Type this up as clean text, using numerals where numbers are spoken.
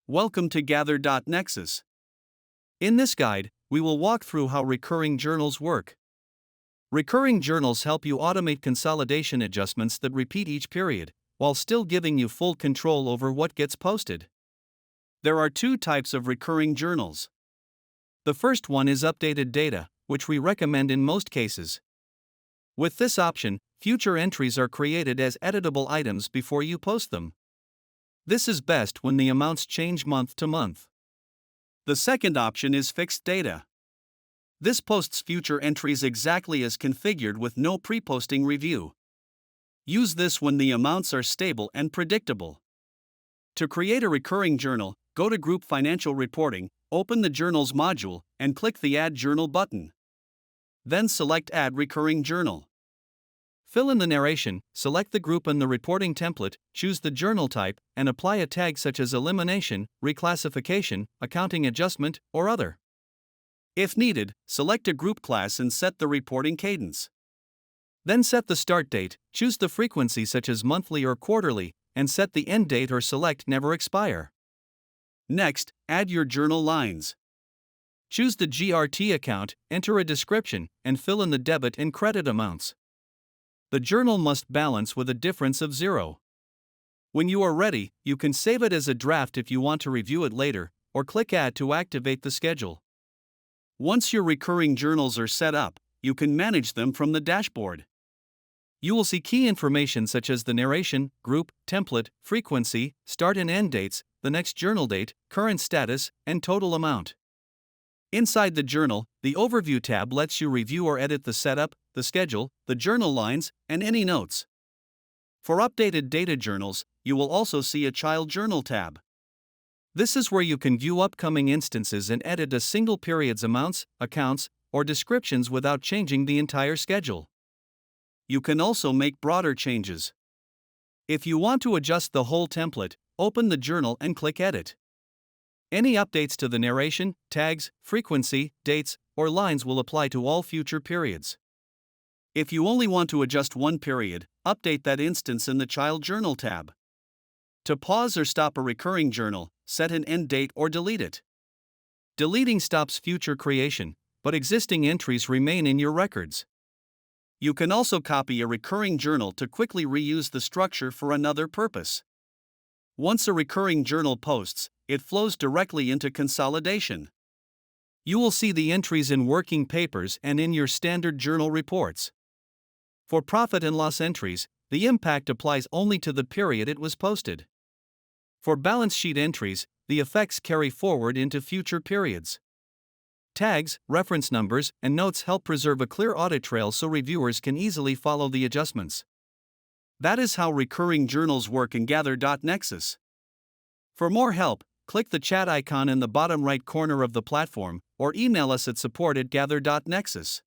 Welcome to GATHER.nexus. In this guide, we will walk through how recurring journals work. Recurring journals help you automate consolidation adjustments that repeat each period, while still giving you full control over what gets posted. There are two types of recurring journals. The first one is updated data, which we recommend in most cases. With this option, future entries are created as editable items before you post them. This is best when the amounts change month to month. The second option is fixed data. This posts future entries exactly as configured with no pre-posting review. Use this when the amounts are stable and predictable. To create a recurring journal, go to Group Financial Reporting, open the Journals module, and click the Add Journal button. Then select Add Recurring Journal. Fill in the narration, select the group and the reporting template, choose the journal type, and apply a tag such as elimination, reclassification, accounting adjustment, or other. If needed, select a group class and set the reporting cadence. Then set the start date, choose the frequency such as monthly or quarterly, and set the end date or select Never Expire. Next, add your journal lines. Choose the GRT account, enter a description, and fill in the debit and credit amounts. The journal must balance with a difference of 0. When you are ready, you can save it as a draft if you want to review it later, or click Add to activate the schedule. Once your recurring journals are set up, you can manage them from the dashboard. You will see key information such as the narration, group, template, frequency, start and end dates, the next journal date, current status, and total amount. Inside the journal, the Overview tab lets you review or edit the setup, the schedule, the journal lines, and any notes. For updated data journals, you will also see a Child Journal tab. This is where you can view upcoming instances and edit a single period's amounts, accounts, or descriptions without changing the entire schedule. You can also make broader changes. If you want to adjust the whole template, open the journal and click Edit. Any updates to the narration, tags, frequency, dates, or lines will apply to all future periods. If you only want to adjust one period, update that instance in the Child Journal tab. To pause or stop a recurring journal, set an end date or delete it. Deleting stops future creation, but existing entries remain in your records. You can also copy a recurring journal to quickly reuse the structure for another purpose. Once a recurring journal posts, it flows directly into consolidation. You will see the entries in working papers and in your standard journal reports. For profit and loss entries, the impact applies only to the period it was posted. For balance sheet entries, the effects carry forward into future periods. Tags, reference numbers, and notes help preserve a clear audit trail so reviewers can easily follow the adjustments. That is how recurring journals work in GATHER.nexus. For more help, click the chat icon in the bottom right corner of the platform, or email us at support@gather.nexus.